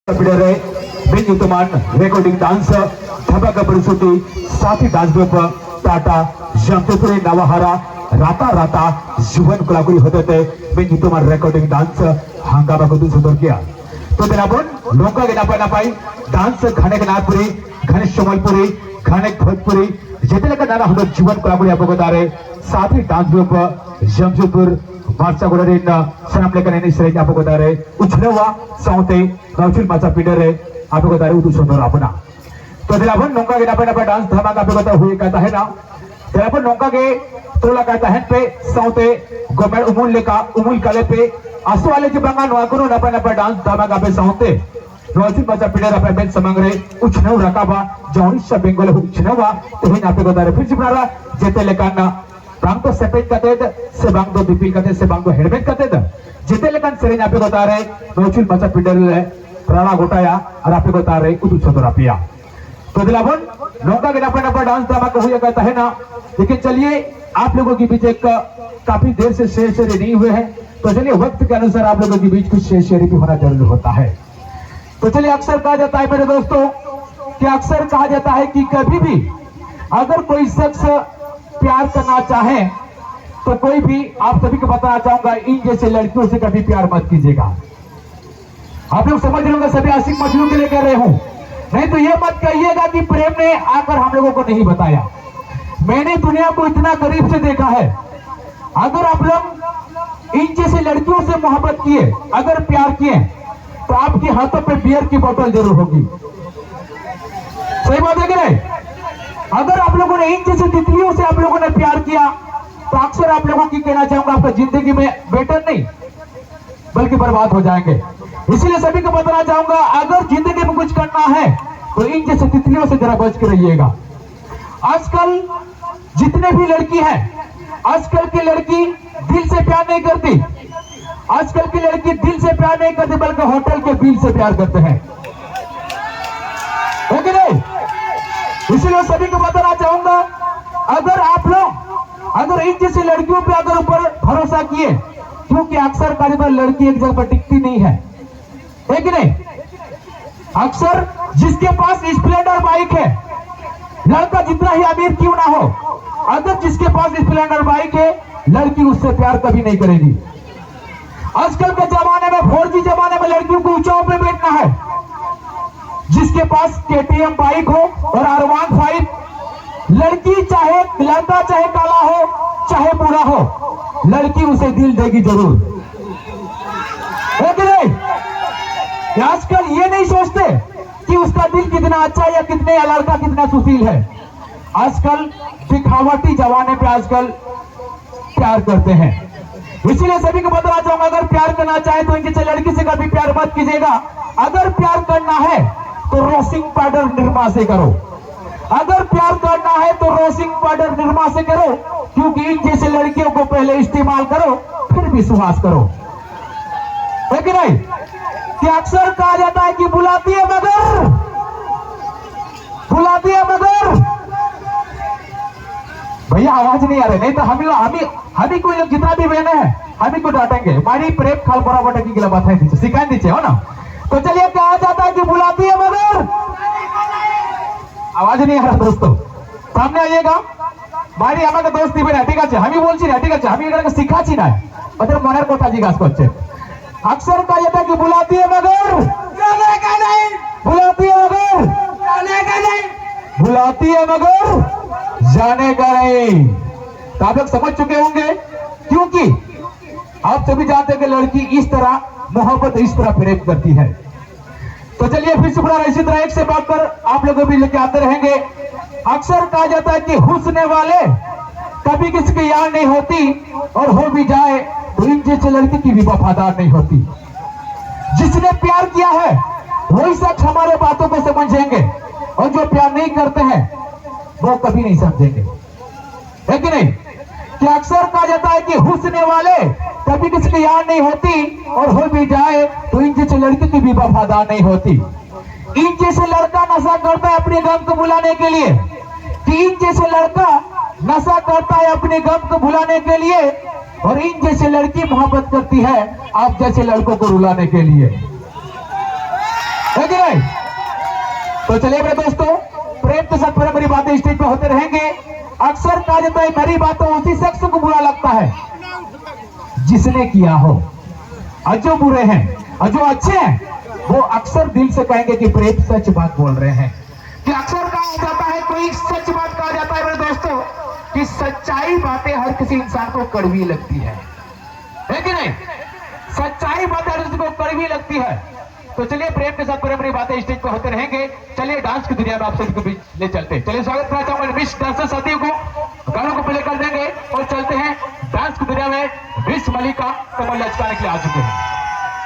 Recording dance धमाका परिस्थिती साथी डान्स ग्रुप टाटा जमतेपुरे नवहारा राता राता जीवन कलाकुरी होते तुम्हारा रेकॉर्डिंग डान्स हंगामा को सुंदर किया तो दिन अपन नौका के नापा नापाई डान्स घने के नागपुरी घने शमलपुरी घने भोजपुरी जितने का नाना हम जीवन कलाकुरी आपको बता रहे साथी डान्स ग्रुप जमशेदपुर मार्चा गोड़ेन सनम लेकर नहीं सरे आपको बता रहे उछलवा साउते नौचिल माचा पीडर है आपको बता रहे उदू सुंदर अपना तो दिलावन नौका के नापा नापा डांस धमाका आपको बता हुए कहता है ना दिलावन नौका के तोला कहता है पे साउते गोमेड उमुल काले पे आसु वाले के बंगा नौकरो नापा नापा डांस धमाका पे साउते नौचिल माचा पीडर अपने बेन समंगरे उछनव रकाबा जौनिशा बेंगोल उछनवा तो ही आपको बता रहे फिर से बना जेते लेकर बांगो सेपेट कतेद से बांगो दिपिल कतेद से बांगो हेडमेट कतेद जिते लेकिन सेरेन आपे बता रहे नौचिल मचा पिंडर ले प्राणा गोटाया और आपे बता रहे उदू छतरा पिया तो दिलावन नौका के नापा डांस धमाका हुआ कहता है ना लेकिन चलिए आप लोगों के बीच एक काफी देर से शेर शेरी नहीं हुए हैं तो चलिए वक्त के अनुसार आप लोगों के बीच कुछ शेर शेरी भी होना जरूरी होता है तो चलिए अक्सर कहा जाता है मेरे दोस्तों कि अक्सर कहा जाता है कि कभी भी अगर कोई शख्स प्यार करना चाहे तो कोई भी आप सभी को बताना चाहूंगा इन जैसे लड़कियों से कभी प्यार मत कीजिएगा। आप लोग समझ रहे होंगे सभी आशिक मजनू के लिए कह रहे हूं नहीं तो ये मत कहिएगा कि प्रेम ने आकर हम लोगों को नहीं बताया। मैंने दुनिया को इतना करीब से देखा है अगर आप लोग इन जैसे लड़कियों से मोहब्बत किए अगर प्यार किए तो आपके हाथों पे बियर की बोतल जरूर होगी। सही बात है कि नहीं? अगर आप लोगों ने इन जैसे तितलियों से आप लोगों ने प्यार किया तो अक्सर आप लोगों की कहना चाहूंगा आपका जिंदगी में बेटर नहीं बल्कि बर्बाद हो जाएंगे। इसलिए सभी को बताना चाहूंगा अगर जिंदगी में कुछ करना है तो इन जैसे तितलियों से जरा बच के रहिएगा। आजकल जितने भी लड़की हैं आजकल की लड़की दिल से प्यार नहीं करती। आजकल की लड़की दिल से प्यार नहीं करती बल्कि होटल के बिल से प्यार करते हैं कि नहीं? इसलिए सभी को बताना चाहूंगा अगर आप लोग अगर इन जैसी लड़कियों पे अगर ऊपर भरोसा किए क्योंकि अक्सर कारीगर लड़की एक जगह पर टिकती नहीं है कि नहीं? अक्सर जिसके पास स्प्लेंडर बाइक है लड़का जितना ही अमीर क्यों ना हो अगर जिसके पास स्प्लेंडर बाइक है लड़की उससे प्यार कभी नहीं करेगी। आजकल के जमाने में 4G जमाने में लड़कियों को ऊंचाइयों पे बैठना है। जिसके पास KTM बाइक हो और R15 लड़की चाहे लड़का चाहे काला हो चाहे बुरा हो लड़की उसे दिल देगी जरूर है कि नहीं? आजकल ये नहीं सोचते कि उसका दिल कितना अच्छा या कितने लड़का कितना सुशील है। आजकल दिखावटी जमाने पे आजकल प्यार करते हैं। इसीलिए सभी को बताना चाहूंगा अगर प्यार करना चाहे तो इनके लड़की से कभी प्यार मत कीजिएगा। अगर प्यार करना है तो रोसिंग पाउडर निर्मा से करो। अगर प्यार करना है तो रोसिंग पाउडर निर्मा से करो क्योंकि इन जैसे लड़कियों को पहले इस्तेमाल करो फिर विश्वास करो है कि नहीं? कि अक्सर कहा जाता है कि बुलाती है मगर भैया आवाज नहीं आ रही नहीं तो हमी कोई लोग जितना भी बहने हैं हमी को डांटेंगे मारी प्रेम खाल बराबर की बात है सिखाई दीजिए हो ना। तो चलिए कहा जाता है कि बुलाती है मगर आवाज नहीं आ रहा दोस्तों सामने आइएगा मारी हमारे दोस्त दिबे ठीक है हमी बोलছি না ঠিক আছে আমি এটাকে শিখাচ্ছি না ওদের মনের কথা জিজ্ঞাসা করছে। अक्सर कहा जाता है कि बुलाती है मगर जाने का नहीं बुलाती है मगर जाने का नहीं बुलाती है मगर जाने का नहीं। तो आप लोग समझ चुके होंगे क्योंकि आप सभी जानते हैं कि लड़की इस तरह मोहब्बत इस तरह प्रेम करती है। तो चलिए फिर से बड़ा इसी तरह एक से बात कर आप लोग भी लेके आते रहेंगे। अक्सर कहा जाता है कि हुस्न वाले कभी किसी की याद नहीं होती और हो भी जाए तो इन जैसे लड़की की भी वफादार नहीं होती। जिसने प्यार किया है वही शख्स हमारे बातों को समझेंगे और जो प्यार नहीं करते हैं वो कभी नहीं समझेंगे है कि नहीं? कि अक्सर कहा जाता है कि हुस्न वाले कभी किसी की याद नहीं होती और हो भी जाए तो इन जैसे लड़की की भी वफादार नहीं होती। इन जैसे लड़का नशा करता है अपने गम को भुलाने के लिए कि इन जैसे लड़का नशा करता है अपने गम को भुलाने के लिए और इन जैसे लड़की मोहब्बत करती है आप जैसे लड़कों को रुलाने के लिए है कि नहीं? तो चलिए मेरे दोस्तों, प्रेम के साथ मेरी बातें स्टेज पे होते रहेंगे। अक्सर कहा जाता है मेरी बातों उसी शख्स को बुरा लगता है जिसने किया हो, और जो बुरे हैं और जो अच्छे हैं वो अक्सर दिल से कहेंगे कि प्रेम सच बात बोल रहे हैं। कि अक्सर कहा जाता है, कोई सच बात कहा जाता है मेरे दोस्तों, कि सच्चाई बातें हर किसी इंसान को कड़वी लगती है कि नहीं? सच्चाई बातें हर किसी को कड़वी लगती है। तो चलिए प्रेम के साथ मेरी बातें स्टेज पर होते रहेंगे। चलिए डांस की दुनिया में आप सभी को बीच ले चलते हैं। चलिए स्वागत करना चाहूंगा मिस डांसर साथियों को, गानों को प्ले कर देंगे और चलते हैं डांस की दुनिया में। मिस मलिका कमर लचकाने के लिए आ चुके हैं।